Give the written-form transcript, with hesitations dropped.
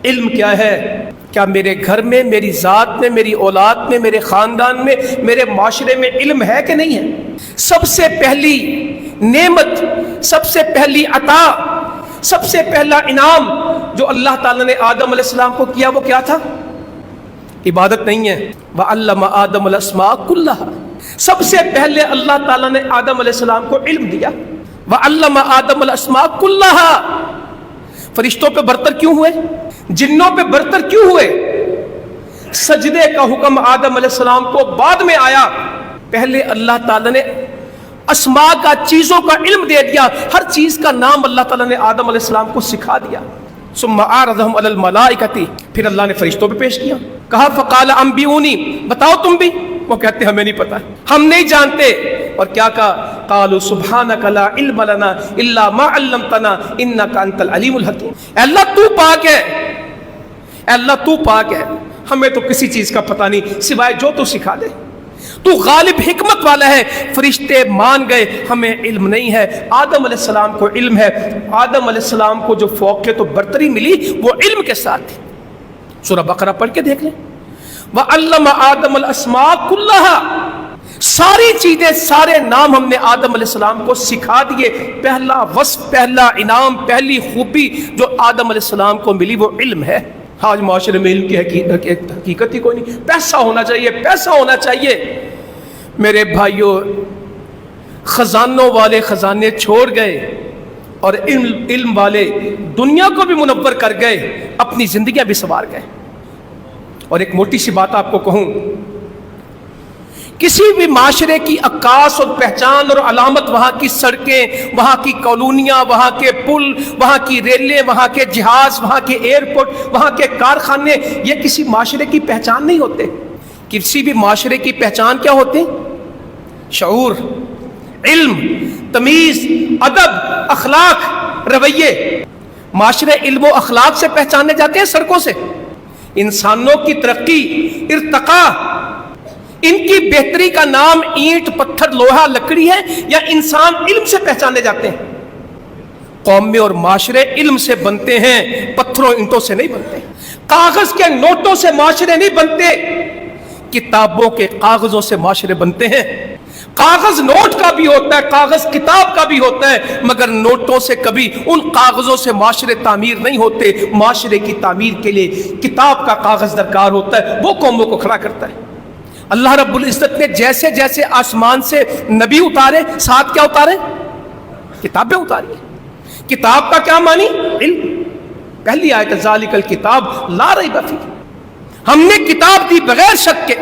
علم کیا ہے؟ کیا میرے گھر میں، میری ذات میں، میری اولاد میں، میرے خاندان میں، میرے معاشرے میں علم ہے کہ نہیں ہے؟ سب سے پہلی نعمت، سب سے پہلی عطا، سب سے پہلا انعام جو اللہ تعالیٰ نے آدم علیہ السلام کو کیا وہ کیا تھا؟ عبادت نہیں ہے۔ وَعَلَّمَ آدَمَ الْأَسْمَاءَ كُلَّهَا، سب سے پہلے اللہ تعالیٰ نے آدم علیہ السلام کو علم دیا۔ وَعَلَّمَ آدَمَ الْأَسْمَاءَ كُلَّهَا، فرشتوں پہ برتر کیوں ہوئے؟ جنوں پہ برتر کیوں ہوئے؟ سجدے کا حکم آدم علیہ السلام کو بعد میں آیا، پہلے اللہ تعالیٰ نے اسماء کا، چیزوں کا علم دے دیا، ہر چیز کا نام اللہ تعالیٰ نے آدم علیہ السلام کو سکھا دیا۔ ثم عرضهم على الملائکۃ، پھر اللہ نے فرشتوں پہ پیش کیا، کہا فقال انبئونی، بتاؤ تم بھی۔ وہ کہتے ہمیں نہیں پتا، ہم نہیں جانتے۔ اور کیا کہا؟ قالوا سبحانک لا علم لنا الا ما علمتنا انک انت العلیم الحکیم، اے اللہ تو پاک ہے، اے اللہ تو پاک ہے، ہمیں تو کسی چیز کا پتہ نہیں سوائے جو تو سکھا دے، تو غالب حکمت والا ہے۔ فرشتے مان گئے، ہمیں علم نہیں ہے۔ آدم علیہ السلام کو علم ہے۔ آدم علیہ السلام کو جو فوقیت و برتری ملی وہ علم کے ساتھ تھی۔ سورہ بقرہ پڑھ کے دیکھ لیں، وَعَلَّمَ آدَمَ الْأَسْمَاءَ كُلَّهَا، ساری چیزیں، سارے نام ہم نے آدم علیہ السلام کو سکھا دیے۔ پہلا وصف، پہلا انعام، پہلی خوبی جو آدم علیہ السلام کو ملی وہ علم ہے۔ آج معاشرے میں علم کی حقیقت ہی کوئی نہیں، پیسہ ہونا چاہیے، پیسہ ہونا چاہیے۔ میرے بھائیوں، خزانوں والے خزانے چھوڑ گئے اور علم والے دنیا کو بھی منور کر گئے، اپنی زندگیاں بھی سنوار گئے۔ اور ایک موٹی سی بات آپ کو کہوں، کسی بھی معاشرے کی عکاس اور پہچان اور علامت وہاں کی سڑکیں، وہاں کی کالونیاں، وہاں کے پل، وہاں کی ریلیں، وہاں کے جہاز، وہاں کے ایئرپورٹ، وہاں کے کارخانے، یہ کسی معاشرے کی پہچان نہیں ہوتے۔ کسی بھی معاشرے کی پہچان کیا ہوتے؟ شعور، علم، تمیز، ادب، اخلاق، رویے۔ معاشرے علم و اخلاق سے پہچانے جاتے ہیں، سڑکوں سے۔ انسانوں کی ترقی، ارتقاء، ان کی بہتری کا نام اینٹ، پتھر، لوہا، لکڑی ہے، یا انسان علم سے پہچانے جاتے ہیں؟ قومیں اور معاشرے علم سے بنتے ہیں، پتھروں اینٹوں سے نہیں بنتے۔ کاغذ کے نوٹوں سے معاشرے نہیں بنتے، کتابوں کے کاغذوں سے معاشرے بنتے ہیں۔ کاغذ نوٹ کا بھی ہوتا ہے، کاغذ کتاب کا بھی ہوتا ہے، مگر نوٹوں سے کبھی، ان کاغذوں سے معاشرے تعمیر نہیں ہوتے۔ معاشرے کی تعمیر کے لیے کتاب کا کاغذ درکار ہوتا ہے، وہ قوموں کو کھڑا کرتا ہے۔ اللہ رب العزت نے جیسے جیسے آسمان سے نبی اتارے، ساتھ کیا اتارے؟ کتابیں اتاری۔ کتاب کا کیا معنی؟ علم۔ پہلی آیت ذالک الکتاب لا ریب فیہ، ہم نے کتاب دی بغیر شک کے۔